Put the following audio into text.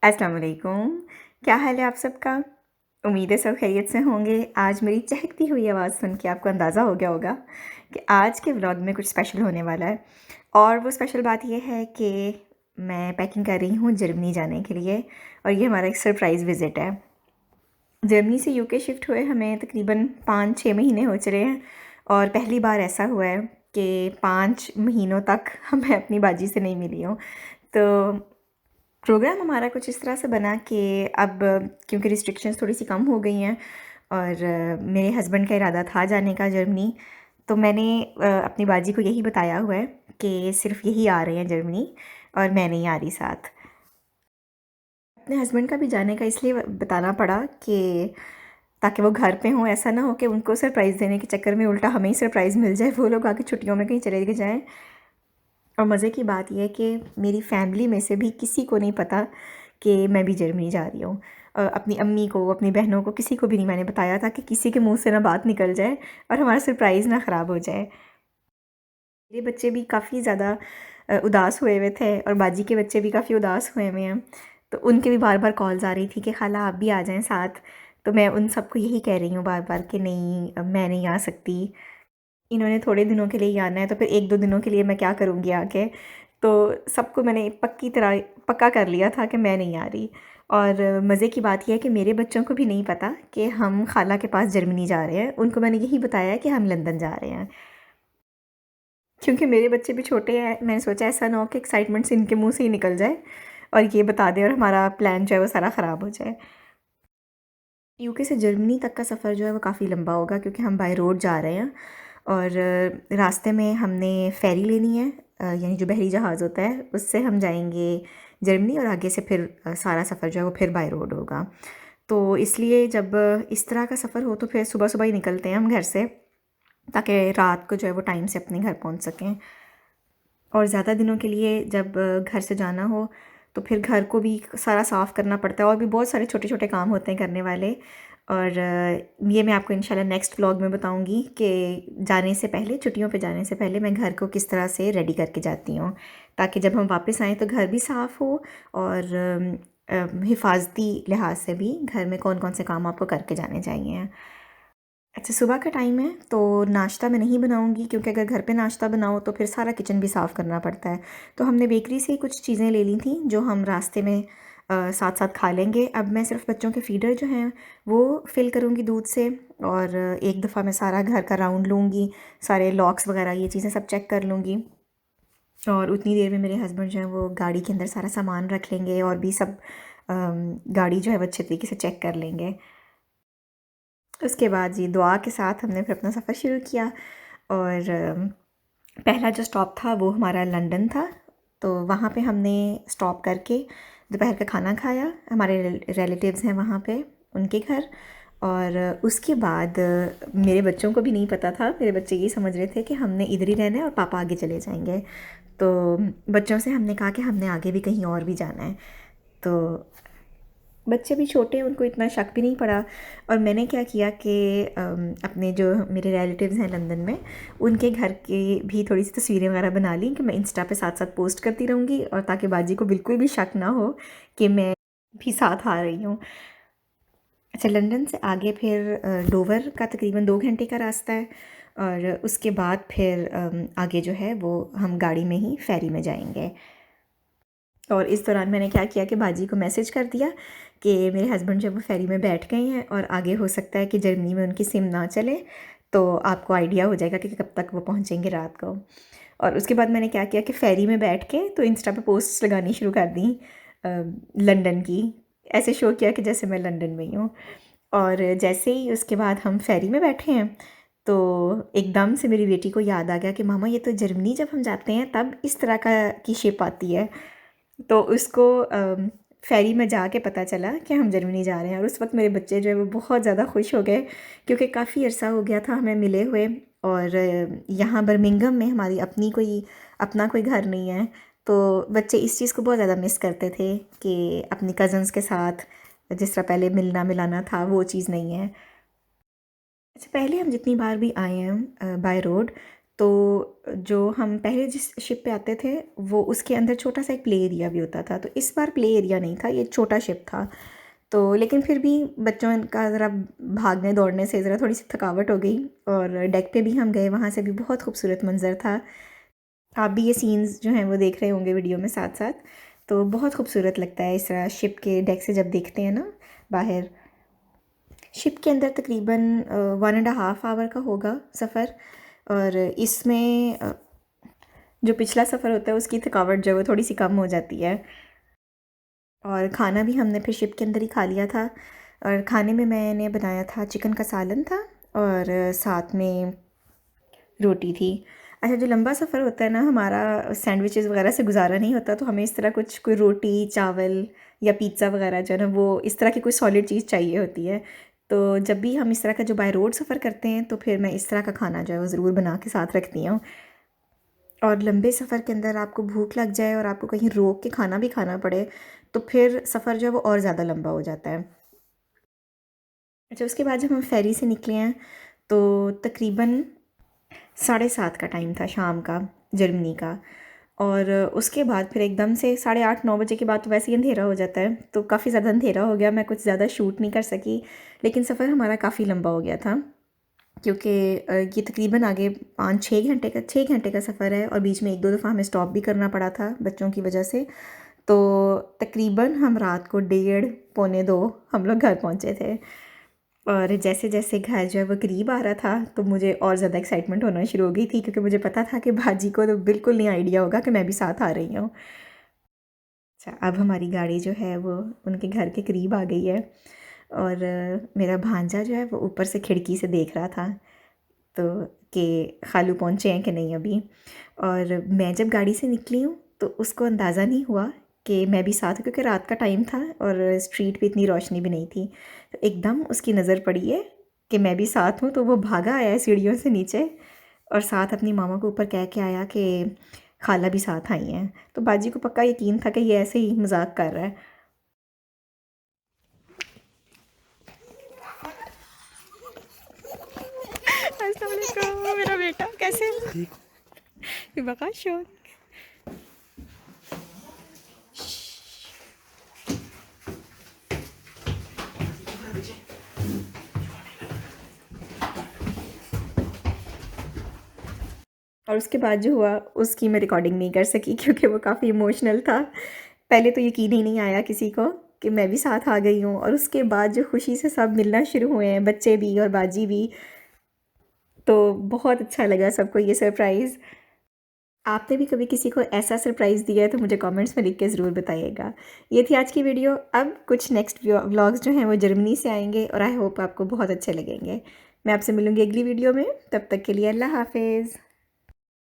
अस्सलाम वालेकुम। क्या हाल है आप सबका? उम्मीद है सब खैरियत से होंगे। आज मेरी चहकती हुई आवाज़ सुन के आपको अंदाज़ा हो गया होगा कि आज के व्लॉग में कुछ स्पेशल होने वाला है। और वो स्पेशल बात ये है कि मैं पैकिंग कर रही हूँ जर्मनी जाने के लिए, और ये हमारा एक सरप्राइज़ विज़िट है। जर्मनी से यूके शिफ्ट हुए हमें तकरीबन 5-6 महीने हो चले हैं, और पहली बार ऐसा हुआ है कि 5 महीनों तक मैं अपनी बाजी से नहीं मिली हूँ। तो प्रोग्राम हमारा कुछ इस तरह से बना कि अब क्योंकि रिस्ट्रिक्शंस थोड़ी सी कम हो गई हैं, और मेरे हस्बैंड का इरादा था जाने का जर्मनी, तो मैंने अपनी बाजी को यही बताया हुआ है कि सिर्फ यही आ रहे हैं जर्मनी, और मैं नहीं आ रही साथ। अपने हस्बैंड का भी जाने का इसलिए बताना पड़ा कि ताकि वो घर पे हों, ऐसा ना हो कि उनको सरप्राइज़ देने के चक्कर में उल्टा हमें ही सरप्राइज़ मिल जाए, वो लोग आके छुट्टियों में कहीं चले जाएँ। और मज़े की बात यह है कि मेरी फ़ैमिली में से भी किसी को नहीं पता कि मैं भी जर्मनी जा रही हूँ। अपनी अम्मी को, अपनी बहनों को, किसी को भी नहीं मैंने बताया था कि किसी के मुँह से ना बात निकल जाए और हमारा सरप्राइज़ ना ख़राब हो जाए। मेरे बच्चे भी काफ़ी ज़्यादा उदास हुए हुए थे, और बाजी के बच्चे भी काफ़ी उदास हुए हुए हैं। तो उनके भी बार-बार कॉल्स आ रही थी कि खाला आप भी आ जाएँ साथ। तो मैं उन सबको यही कह रही हूँ बार-बार कि नहीं, मैं नहीं आ सकती। इन्होंने थोड़े दिनों के लिए ही आना है, तो फिर 1-2 दिनों के लिए मैं क्या करूँगी आके। तो सबको मैंने पक्की तरह पक्का कर लिया था कि मैं नहीं आ रही। और मज़े की बात ये है कि मेरे बच्चों को भी नहीं पता कि हम खाला के पास जर्मनी जा रहे हैं। उनको मैंने यही बताया है कि हम लंदन जा रहे हैं। क्योंकि मेरे बच्चे भी छोटे हैं, मैंने सोचा ऐसा ना हो कि एक्साइटमेंट से इनके मुँह से ही निकल जाए और ये बता दें और हमारा प्लान जो है वो सारा ख़राब हो जाए। यूके से जर्मनी तक का सफ़र जो है वो काफ़ी लंबा होगा, क्योंकि हम बाय रोड जा रहे हैं, और रास्ते में हमने फ़ेरी लेनी है, यानी जो बहरी जहाज़ होता है उससे हम जाएंगे जर्मनी, और आगे से फिर सारा सफ़र जो है वो फिर बाय रोड होगा। तो इसलिए जब इस तरह का सफ़र हो तो फिर सुबह-सुबह ही निकलते हैं हम घर से, ताकि रात को जो है वो टाइम से अपने घर पहुंच सकें। और ज़्यादा दिनों के लिए जब घर से जाना हो तो फिर घर को भी सारा साफ़ करना पड़ता है, और भी बहुत सारे छोटे-छोटे काम होते हैं करने वाले। और ये मैं आपको इंशाल्लाह नेक्स्ट व्लॉग में बताऊँगी कि जाने से पहले, छुट्टियों पे जाने से पहले मैं घर को किस तरह से रेडी करके जाती हूँ, ताकि जब हम वापस आएँ तो घर भी साफ़ हो, और हिफ़ाज़ती लिहाज से भी घर में कौन-कौन से काम आपको करके जाने चाहिए। अच्छा, सुबह का टाइम है तो नाश्ता मैं नहीं बनाऊँगी, क्योंकि अगर घर पे नाश्ता बनाओ तो फिर सारा किचन भी साफ़ करना पड़ता है। तो हमने बेकरी से ही कुछ चीज़ें ले ली थी जो हम रास्ते में साथ-साथ खा लेंगे। अब मैं सिर्फ़ बच्चों के फ़ीडर जो हैं वो फ़िल करूँगी दूध से, और एक दफ़ा मैं सारा घर का राउंड लूँगी, सारे लॉक्स वग़ैरह ये चीज़ें सब चेक कर लूँगी। और उतनी देर में मेरे हस्बैंड जो हैं वो गाड़ी के अंदर सारा सामान रख लेंगे, और भी सब गाड़ी जो है वो अच्छे तरीके से चेक कर लेंगे। उसके बाद जी दुआ के साथ हमने फिर अपना सफ़र शुरू किया, और पहला जो स्टॉप था वो हमारा लंदन था। तो वहाँ पे हमने स्टॉप करके दोपहर का खाना खाया, हमारे रिलेटिव्स हैं वहाँ पे, उनके घर। और उसके बाद मेरे बच्चों को भी नहीं पता था, मेरे बच्चे ये समझ रहे थे कि हमने इधर ही रहना है और पापा आगे चले जाएंगे। तो बच्चों से हमने कहा कि हमने आगे भी कहीं और भी जाना है। तो बच्चे भी छोटे हैं, उनको इतना शक भी नहीं पड़ा। और मैंने क्या किया कि अपने जो मेरे रिलेटिव्स हैं लंदन में, उनके घर की भी थोड़ी सी तस्वीरें वगैरह बना ली कि मैं इंस्टा पे साथ साथ पोस्ट करती रहूँगी, और ताकि बाजी को बिल्कुल भी शक ना हो कि मैं भी साथ आ रही हूँ। अच्छा, लंदन से आगे फिर डोवर का तकरीबन 2 घंटे का रास्ता है, और उसके बाद फिर आगे जो है वो हम गाड़ी में ही फेरी में जाएंगे। और इस दौरान मैंने क्या किया कि बाजी को मैसेज कर दिया कि मेरे हस्बैंड जब वो फेरी में बैठ गए हैं, और आगे हो सकता है कि जर्मनी में उनकी सिम ना चले, तो आपको आइडिया हो जाएगा कि कब तक वो पहुंचेंगे रात को। और उसके बाद मैंने क्या किया कि फ़ेरी में बैठ के तो इंस्टा पे पोस्ट्स लगानी शुरू कर दी लंदन की, ऐसे शो किया कि जैसे मैं लंदन में ही हूँ। और जैसे ही उसके बाद हम फेरी में बैठे हैं, तो एकदम से मेरी बेटी को याद आ गया कि मामा ये तो जर्मनी जब हम जाते हैं तब इस तरह का की शेप आती है। तो उसको फेरी में जाके पता चला कि हम जर्मनी जा रहे हैं, और उस वक्त मेरे बच्चे जो है वो बहुत ज़्यादा खुश हो गए, क्योंकि काफ़ी अरसा हो गया था हमें मिले हुए। और यहाँ बर्मिंघम में हमारी अपना कोई घर नहीं है, तो बच्चे इस चीज़ को बहुत ज़्यादा मिस करते थे कि अपनी कज़न्स के साथ जिस तरह पहले मिलना मिलाना था वो चीज़ नहीं है। अच्छा, पहले हम जितनी बार भी आए हैं बाय रोड, तो जो हम पहले जिस शिप पे आते थे वो उसके अंदर छोटा सा एक प्ले एरिया भी होता था। तो इस बार प्ले एरिया नहीं था, ये छोटा शिप था। तो लेकिन फिर भी बच्चों का ज़रा भागने दौड़ने से ज़रा थोड़ी सी थकावट हो गई। और डेक पे भी हम गए, वहाँ से भी बहुत खूबसूरत मंज़र था। आप भी ये सीन्स जो हैं वो देख रहे होंगे वीडियो में साथ साथ। तो बहुत खूबसूरत लगता है इस तरह शिप के डेक से जब देखते हैं ना बाहर। शिप के अंदर तकरीबन 1.5 आवर का होगा सफ़र। और इसमें जो पिछला सफ़र होता है उसकी थकावट जो है वो थोड़ी सी कम हो जाती है। और खाना भी हमने फिर शिप के अंदर ही खा लिया था। और खाने में मैंने बनाया था चिकन का सालन था और साथ में रोटी थी। अच्छा, जो लंबा सफ़र होता है ना हमारा, सैंडविचेस वगैरह से गुजारा नहीं होता, तो हमें इस तरह कुछ कोई रोटी चावल या पिज़्ज़ा वगैरह जो है ना वो इस तरह की कोई सॉलिड चीज़ चाहिए होती है। तो जब भी हम इस तरह का जो बाय रोड सफ़र करते हैं तो फिर मैं इस तरह का खाना जो है वो ज़रूर बना के साथ रखती हूँ। और लंबे सफ़र के अंदर आपको भूख लग जाए और आपको कहीं रोक के खाना भी खाना पड़े तो फिर सफ़र जो है वो और ज़्यादा लंबा हो जाता है। अच्छा, उसके बाद जब हम फेरी से निकले हैं तो तकरीबन 7:30 का टाइम था शाम का, जर्मनी का। और उसके बाद फिर एकदम से 8:30-9 बजे के बाद तो वैसे ही अंधेरा हो जाता है, तो काफ़ी ज़्यादा अंधेरा हो गया, मैं कुछ ज़्यादा शूट नहीं कर सकी। लेकिन सफ़र हमारा काफ़ी लंबा हो गया था क्योंकि ये तकरीबन आगे 5-6 घंटे का सफ़र है और बीच में 1-2 दफ़ा हमें स्टॉप भी करना पड़ा था बच्चों की वजह से। तो तकरीबन हम रात को 1:30 पौने 2 हम लोग घर पहुँचे थे। और जैसे जैसे घर जो है वो करीब आ रहा था तो मुझे और ज़्यादा एक्साइटमेंट होना शुरू हो गई थी, क्योंकि मुझे पता था कि भाजी को तो बिल्कुल नहीं आइडिया होगा कि मैं भी साथ आ रही हूँ। अच्छा, अब हमारी गाड़ी जो है वो उनके घर के करीब आ गई है। और मेरा भांजा जो है वो ऊपर से खिड़की से देख रहा था तो कि खालू पहुँचे हैं कि नहीं अभी। और मैं जब गाड़ी से निकली हूँ तो उसको अंदाज़ा नहीं हुआ कि मैं भी साथ हूँ, क्योंकि रात का टाइम था और स्ट्रीट पे इतनी रोशनी भी नहीं थी। तो एकदम उसकी नज़र पड़ी है कि मैं भी साथ हूँ, तो वो भागा आया है सीढ़ियों से नीचे और साथ अपनी मामा को ऊपर कह के आया कि खाला भी साथ आई हैं। तो बाजी को पक्का यकीन था कि ये ऐसे ही मजाक कर रहा है। अस्सलाम वालेकुम मेरा बेटा, कैसे बका शोर। और उसके बाद जो हुआ उसकी मैं रिकॉर्डिंग नहीं कर सकी क्योंकि वो काफ़ी इमोशनल था। पहले तो यकीन ही नहीं आया किसी को कि मैं भी साथ आ गई हूँ, और उसके बाद जो खुशी से सब मिलना शुरू हुए हैं, बच्चे भी और बाजी भी। तो बहुत अच्छा लगा सबको ये सरप्राइज़। आपने भी कभी किसी को ऐसा सरप्राइज़ दिया है तो मुझे कमेंट्स में लिख के ज़रूर बताइएगा। ये थी आज की वीडियो। अब कुछ नेक्स्ट व्लॉग्स जो हैं वो जर्मनी से आएंगे और आई होप आपको बहुत अच्छे लगेंगे। मैं आपसे मिलूँगी अगली वीडियो में, तब तक के लिए अल्लाह हाफ़िज़।